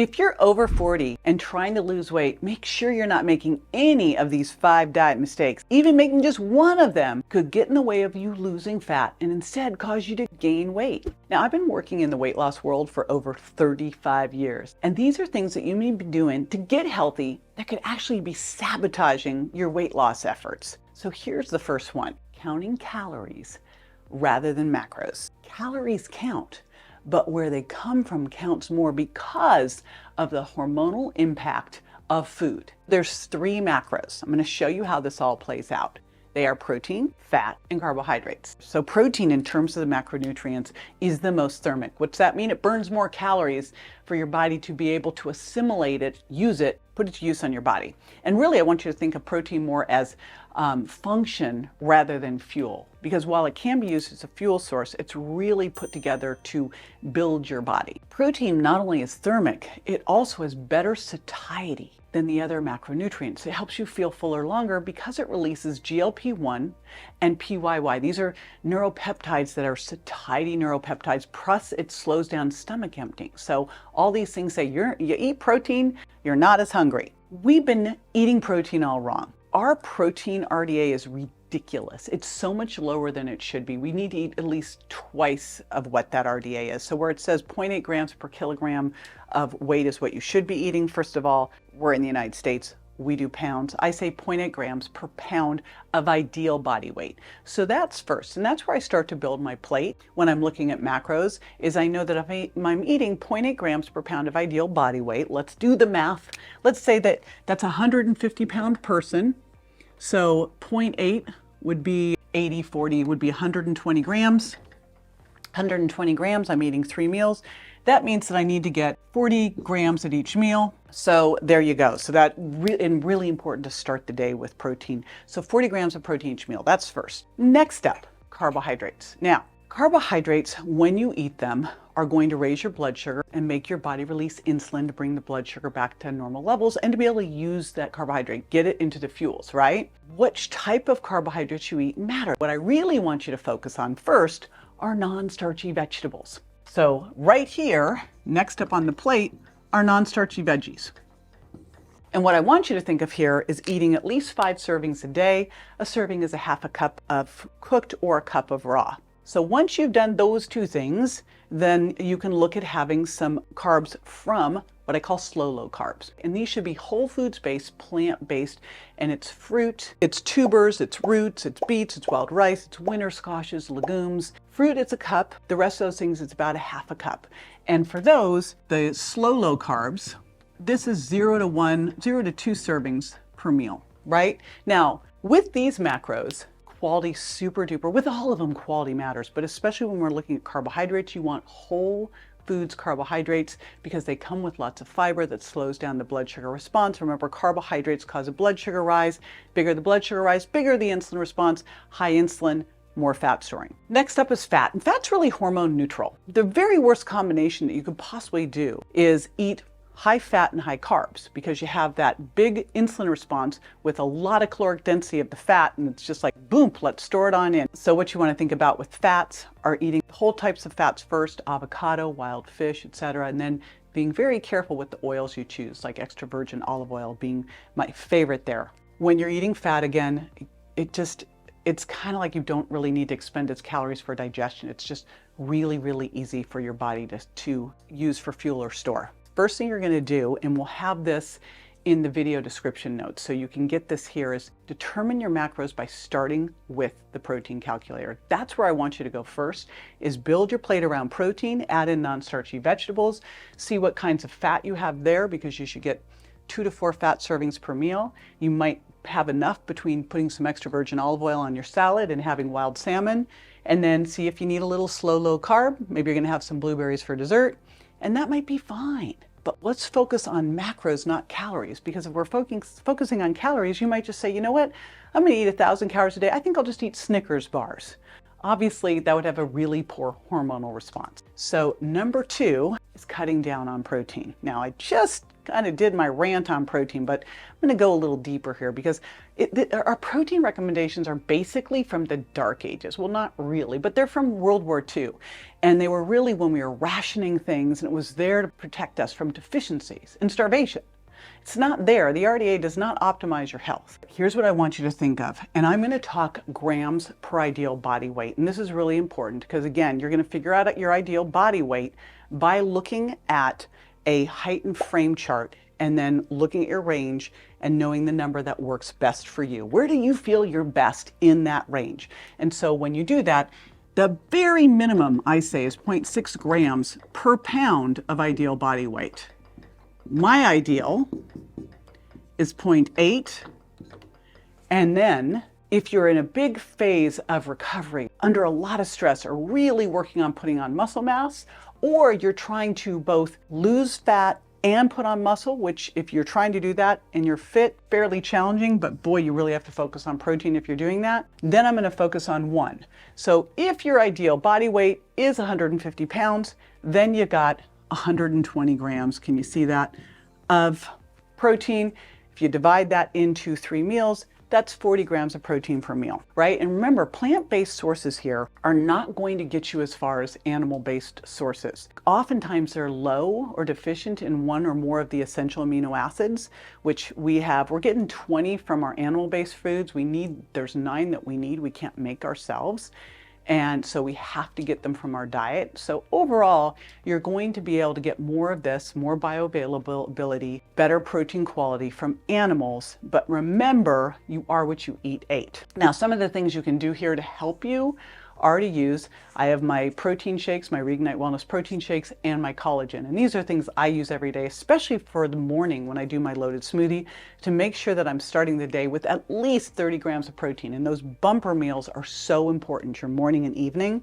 If you're over 40 and trying to lose weight, make sure you're not making any of these 5 diet mistakes. Even making just one of them could get in the way of you losing fat and instead cause you to gain weight. Now, I've been working in the weight loss world for over 35 years, and these are things that you may be doing to get healthy that could actually be sabotaging your weight loss efforts. So here's the first one: counting calories rather than macros. Calories count, but where they come from counts more because of the hormonal impact of food. There's 3 macros. I'm going to show you how this all plays out. They are protein, fat, and carbohydrates. So protein, in terms of the macronutrients, is the most thermic. What's that mean? It burns more calories for your body to be able to assimilate it, use it, put it to use on your body. And really, I want you to think of protein more as function rather than fuel. Because while it can be used as a fuel source, it's really put together to build your body. Protein not only is thermic, it also has better satiety than the other macronutrients. It helps you feel fuller longer because it releases GLP-1 and PYY. These are neuropeptides that are satiety neuropeptides, plus it slows down stomach emptying. So all these things say you eat protein, you're not as hungry. We've been eating protein all wrong. Our protein RDA is ridiculous. It's so much lower than it should be. We need to eat at least twice of what that RDA is. So where it says 0.8 grams per kilogram of weight is what you should be eating, first of all, we're in the United States. We do pounds. I say 0.8 grams per pound of ideal body weight. So that's first, and that's where I start to build my plate when I'm looking at macros, is I know that if I'm eating 0.8 grams per pound of ideal body weight, let's do the math. Let's say that that's a 150-pound person. So 0.8 would be 80-40, would be 120 grams. 120 grams, I'm eating 3 meals. That means that I need to get 40 grams at each meal. So there you go. So that really important to start the day with protein. So 40 grams of protein each meal, that's first. Next up, carbohydrates. Now, carbohydrates, when you eat them, are going to raise your blood sugar and make your body release insulin to bring the blood sugar back to normal levels and to be able to use that carbohydrate, get it into the fuels, right? Which type of carbohydrates you eat matter. What I really want you to focus on first are non-starchy vegetables. So right here, next up on the plate, are non-starchy veggies. And what I want you to think of here is eating at least 5 servings a day. A serving is a half a cup of cooked or a cup of raw. So once you've done those 2 things, then you can look at having some carbs from what I call slow-low carbs. And these should be whole foods-based, plant-based, and it's fruit, it's tubers, it's roots, it's beets, it's wild rice, it's winter squashes, legumes. Fruit, it's a cup. The rest of those things, it's about a half a cup. And for those, the slow-low carbs, this is 0 to 2 servings per meal, right? Now, with these macros, quality super duper. With all of them, quality matters, but especially when we're looking at carbohydrates, you want whole foods carbohydrates because they come with lots of fiber that slows down the blood sugar response. Remember, carbohydrates cause a blood sugar rise. Bigger the blood sugar rise, bigger the insulin response. High insulin, more fat storing. Next up is fat, and fat's really hormone neutral. The very worst combination that you could possibly do is eat high fat and high carbs, because you have that big insulin response with a lot of caloric density of the fat, and it's just like, boom, let's store it on in. So what you want to think about with fats are eating whole types of fats first, avocado, wild fish, etc., and then being very careful with the oils you choose, like extra virgin olive oil being my favorite there. When you're eating fat, again, it's kind of like you don't really need to expend its calories for digestion. It's just really, really easy for your body to use for fuel or store. First thing you're going to do, and we'll have this in the video description notes so you can get this here, is determine your macros by starting with the protein calculator. That's where I want you to go first, is build your plate around protein, add in non-starchy vegetables, see what kinds of fat you have there, because you should get 2 to 4 fat servings per meal. You might have enough between putting some extra virgin olive oil on your salad and having wild salmon, and then see if you need a little slow, low carb. Maybe you're going to have some blueberries for dessert, and that might be fine. But let's focus on macros, not calories, because if we're focusing on calories, you might just say, you know what, I'm going to eat 1,000 calories a day. I think I'll just eat Snickers bars. Obviously, that would have a really poor hormonal response. So number 2 is cutting down on protein. Now, I just kind of did my rant on protein, but I'm going to go a little deeper here because our protein recommendations are basically from the dark ages. Well, not really, but they're from World War II. And they were really when we were rationing things, and it was there to protect us from deficiencies and starvation. It's not there. The RDA does not optimize your health. Here's what I want you to think of, and I'm going to talk grams per ideal body weight. And this is really important because, again, you're going to figure out your ideal body weight by looking at a height and frame chart and then looking at your range and knowing the number that works best for you. Where do you feel you're best in that range? And so when you do that, the very minimum, I say, is 0.6 grams per pound of ideal body weight. My ideal is 0.8. And then if you're in a big phase of recovery, under a lot of stress, or really working on putting on muscle mass, or you're trying to both lose fat and put on muscle, which if you're trying to do that and you're fit, fairly challenging, but boy, you really have to focus on protein if you're doing that, then I'm going to focus on 1. So if your ideal body weight is 150 pounds, then you got 120 grams, can you see that, of protein. If you divide that into 3 meals, that's 40 grams of protein per meal, right? And remember, plant-based sources here are not going to get you as far as animal-based sources. Oftentimes they're low or deficient in one or more of the essential amino acids, which we're getting 20 from our animal-based foods. There's 9 that we need, we can't make ourselves. And so we have to get them from our diet. So overall, you're going to be able to get more of this, more bioavailability, better protein quality from animals. But remember, you are what you eat. Now, some of the things you can do here to help you are to use, I have my protein shakes, my Reignite Wellness protein shakes, and my collagen. And these are things I use every day, especially for the morning when I do my loaded smoothie, to make sure that I'm starting the day with at least 30 grams of protein. And those bumper meals are so important, your morning and evening.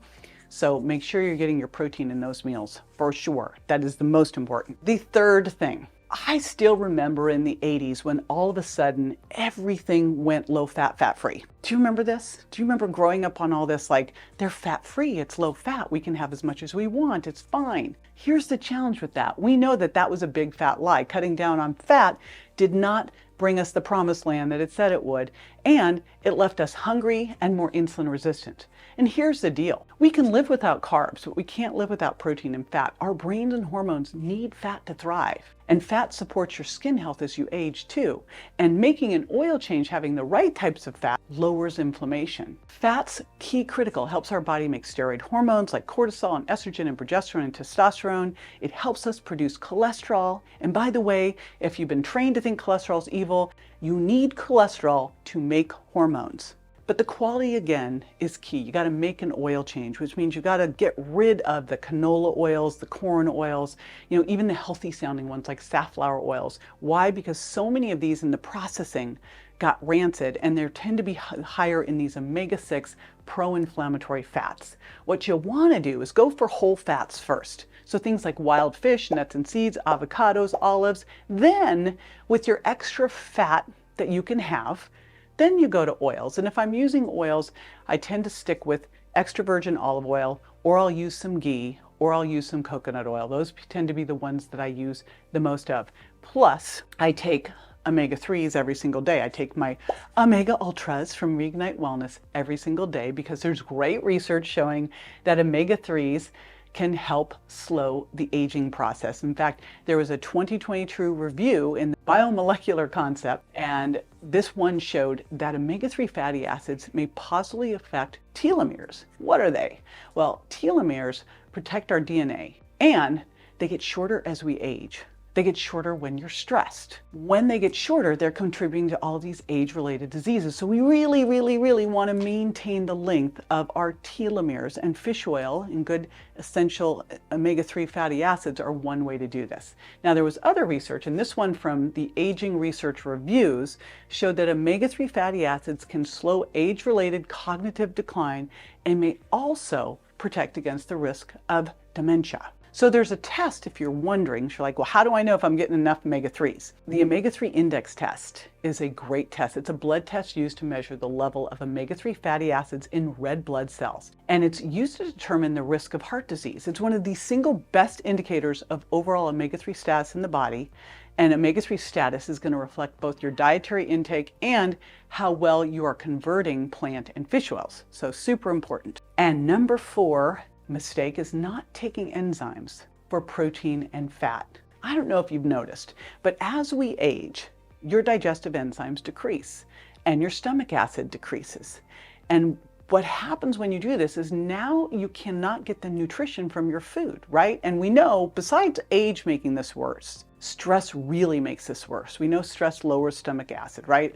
So make sure you're getting your protein in those meals, for sure. That is the most important. The third thing, I still remember in the 80s when all of a sudden everything went low fat, fat free. Do you remember this? Do you remember growing up on all this, like, they're fat free, it's low fat, we can have as much as we want, it's fine. Here's the challenge with that. We know that that was a big fat lie. Cutting down on fat did not bring us the promised land that it said it would, and it left us hungry and more insulin resistant. And here's the deal. We can live without carbs, but we can't live without protein and fat. Our brains and hormones need fat to thrive. And fat supports your skin health as you age too. And making an oil change, having the right types of fat, lowers inflammation. Fat's key critical, helps our body make steroid hormones like cortisol and estrogen and progesterone and testosterone. It helps us produce cholesterol. And by the way, if you've been trained to think cholesterol is evil, you need cholesterol to make hormones. But the quality, again, is key. You got to make an oil change, which means you got to get rid of the canola oils, the corn oils, even the healthy sounding ones like safflower oils. Why? Because so many of these in the processing got rancid, and they tend to be higher in these omega-6 pro-inflammatory fats. What you want to do is go for whole fats first. So things like wild fish, nuts and seeds, avocados, olives. Then with your extra fat that you can have, then you go to oils. And if I'm using oils, I tend to stick with extra virgin olive oil, or I'll use some ghee, or I'll use some coconut oil. Those tend to be the ones that I use the most of. Plus, I take omega-3s every single day. I take my omega ultras from Reignite Wellness every single day because there's great research showing that omega-3s can help slow the aging process. In fact, there was a 2022 review in the Biomolecular Concept, and this one showed that omega-3 fatty acids may possibly affect telomeres. What are they? Well, telomeres protect our DNA, and they get shorter as we age. They get shorter when you're stressed. When they get shorter, they're contributing to all these age-related diseases. So we really, really, really want to maintain the length of our telomeres, and fish oil and good essential omega-3 fatty acids are one way to do this. Now, there was other research, and this one from the Aging Research Reviews showed that omega-3 fatty acids can slow age-related cognitive decline and may also protect against the risk of dementia. So there's a test if you're wondering, you're like, well, how do I know if I'm getting enough omega-3s? The omega-3 index test is a great test. It's a blood test used to measure the level of omega-3 fatty acids in red blood cells. And it's used to determine the risk of heart disease. It's one of the single best indicators of overall omega-3 status in the body. And omega-3 status is going to reflect both your dietary intake and how well you are converting plant and fish oils. So super important. And number 4 mistake is not taking enzymes for protein and fat. I don't know if you've noticed, but as we age, your digestive enzymes decrease and your stomach acid decreases. And what happens when you do this is now you cannot get the nutrition from your food, right? And we know, besides age making this worse, stress really makes this worse. We know stress lowers stomach acid, right?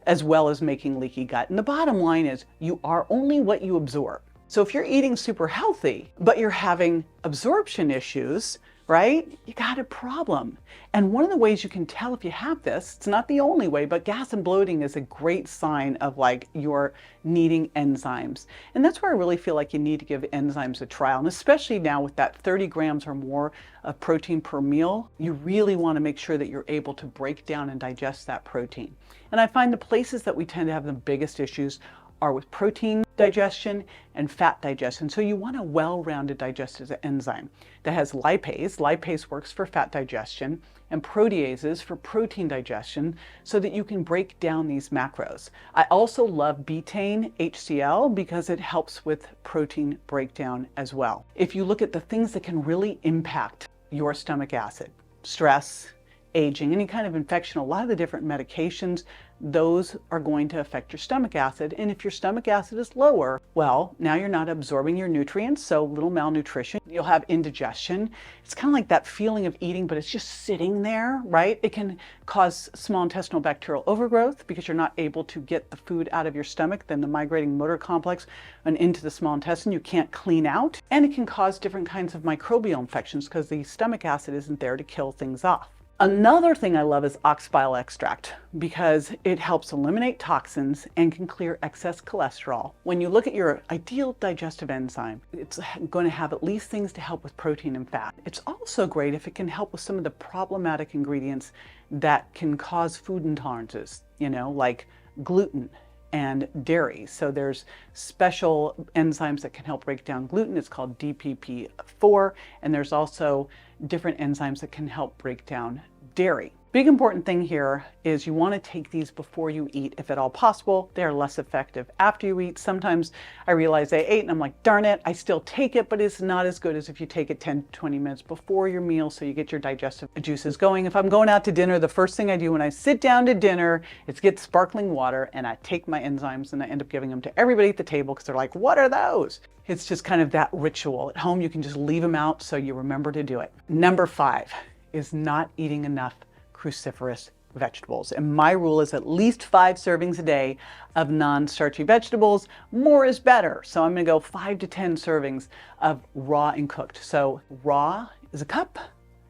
As well as making leaky gut. And the bottom line is you are only what you absorb. So if you're eating super healthy, but you're having absorption issues, right? You got a problem. And one of the ways you can tell if you have this, it's not the only way, but gas and bloating is a great sign of like you're needing enzymes. And that's where I really feel like you need to give enzymes a trial. And especially now with that 30 grams or more of protein per meal, you really want to make sure that you're able to break down and digest that protein. And I find the places that we tend to have the biggest issues are with protein digestion and fat digestion. So you want a well-rounded digestive enzyme that has lipase. Lipase works for fat digestion, and proteases for protein digestion so that you can break down these macros. I also love betaine HCl because it helps with protein breakdown as well. If you look at the things that can really impact your stomach acid, stress, aging, any kind of infection, a lot of the different medications, those are going to affect your stomach acid. And if your stomach acid is lower, well, now you're not absorbing your nutrients, so little malnutrition. You'll have indigestion. It's kind of like that feeling of eating, but it's just sitting there, right? It can cause small intestinal bacterial overgrowth because you're not able to get the food out of your stomach, then the migrating motor complex and into the small intestine you can't clean out. And it can cause different kinds of microbial infections because the stomach acid isn't there to kill things off. Another thing I love is ox bile extract because it helps eliminate toxins and can clear excess cholesterol. When you look at your ideal digestive enzyme, it's going to have at least things to help with protein and fat. It's also great if it can help with some of the problematic ingredients that can cause food intolerances, like gluten and dairy. So there's special enzymes that can help break down gluten. It's called DPP4, and there's also different enzymes that can help break down dairy. Big important thing here is you want to take these before you eat if at all possible. They're less effective after you eat. Sometimes I realize I ate and I'm like, darn it, I still take it, but it's not as good as if you take it 10 to 20 minutes before your meal so you get your digestive juices going. If I'm going out to dinner, the first thing I do when I sit down to dinner is get sparkling water and I take my enzymes and I end up giving them to everybody at the table because they're like, what are those? It's just kind of that ritual. At home, you can just leave them out so you remember to do it. Number 5 is not eating enough cruciferous vegetables. And my rule is at least 5 servings a day of non-starchy vegetables. More is better. So I'm going to go 5 to 10 servings of raw and cooked. So raw is a cup,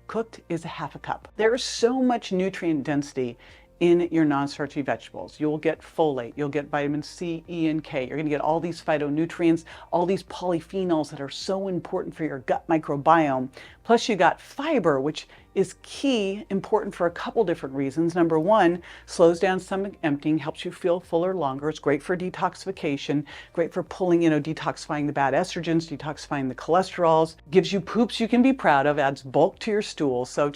cooked is a half a cup. There's so much nutrient density in your non-starchy vegetables. You'll get folate, you'll get vitamin C, E, and K. You're gonna get all these phytonutrients, all these polyphenols that are so important for your gut microbiome. Plus you got fiber, which is key, important for a couple different reasons. Number 1, slows down stomach emptying, helps you feel fuller longer. It's great for detoxification, great for pulling, detoxifying the bad estrogens, detoxifying the cholesterols, gives you poops you can be proud of, adds bulk to your stool. So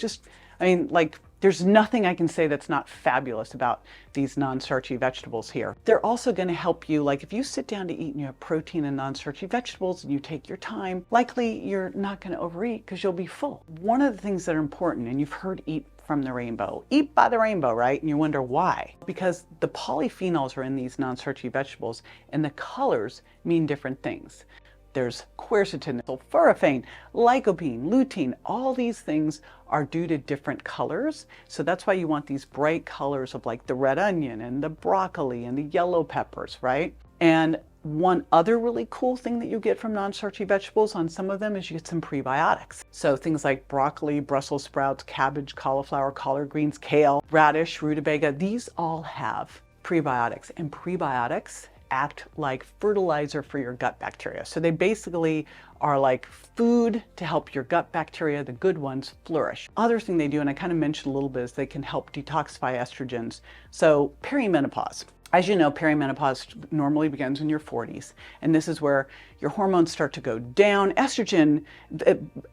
there's nothing I can say that's not fabulous about these non-starchy vegetables here. They're also going to help you, like if you sit down to eat and you have protein and non-starchy vegetables and you take your time, likely you're not going to overeat because you'll be full. One of the things that are important, and you've heard eat from the rainbow, eat by the rainbow, right? And you wonder why? Because the polyphenols are in these non-starchy vegetables and the colors mean different things. There's quercetin, sulforaphane, lycopene, lutein. All these things are due to different colors. So that's why you want these bright colors of like the red onion and the broccoli and the yellow peppers, right? And one other really cool thing that you get from non-starchy vegetables on some of them is you get some prebiotics. So things like broccoli, Brussels sprouts, cabbage, cauliflower, collard greens, kale, radish, rutabaga, these all have prebiotics, and prebiotics act like fertilizer for your gut bacteria. So they basically are like food to help your gut bacteria, the good ones, flourish. Other thing they do, and I kind of mentioned a little bit, is they can help detoxify estrogens. So perimenopause. As you know, perimenopause normally begins in your 40s, and this is where your hormones start to go down. Estrogen,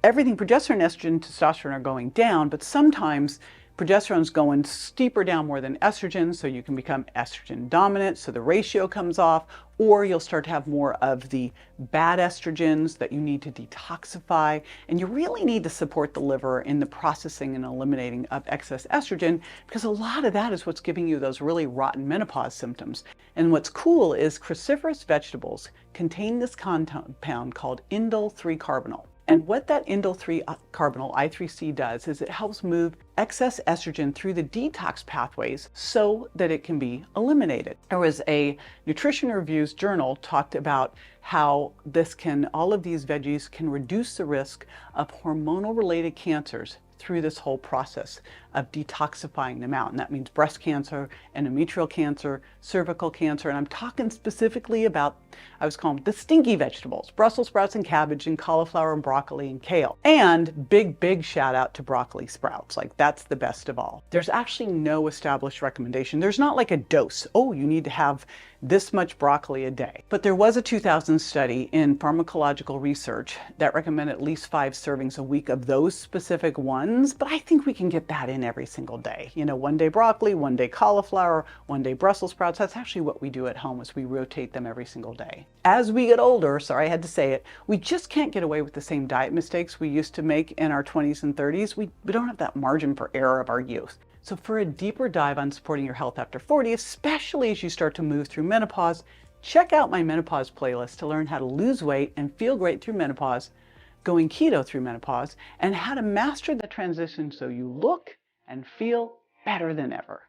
everything, progesterone, estrogen, testosterone are going down, but sometimes progesterone's going steeper down more than estrogen, so you can become estrogen dominant, so the ratio comes off, or you'll start to have more of the bad estrogens that you need to detoxify, and you really need to support the liver in the processing and eliminating of excess estrogen, because a lot of that is what's giving you those really rotten menopause symptoms. And what's cool is cruciferous vegetables contain this compound called indole-3-carbinol. And what that indole-3-carbinol, I3C, does is it helps move excess estrogen through the detox pathways so that it can be eliminated. There was a Nutrition Reviews journal talked about how all of these veggies can reduce the risk of hormonal related cancers through this whole process of detoxifying them out. And that means breast cancer, endometrial cancer, cervical cancer. And I'm talking specifically about, I was calling the stinky vegetables, Brussels sprouts and cabbage and cauliflower and broccoli and kale. And big shout out to broccoli sprouts. Like, that's the best of all. There's actually no established recommendation. There's not like a dose. Oh, you need to have this much broccoli a day. But there was a 2000 study in pharmacological research that recommended at least 5 servings a week of those specific ones. But I think we can get that in every single day. You know, one day broccoli, one day cauliflower, one day Brussels sprouts. That's actually what we do at home, is we rotate them every single day. As we get older, sorry I had to say it, we just can't get away with the same diet mistakes we used to make in our 20s and 30s. We don't have that margin for error of our youth. So for a deeper dive on supporting your health after 40, especially as you start to move through menopause, check out my menopause playlist to learn how to lose weight and feel great through menopause, going keto through menopause, and how to master the transition so you look and feel better than ever.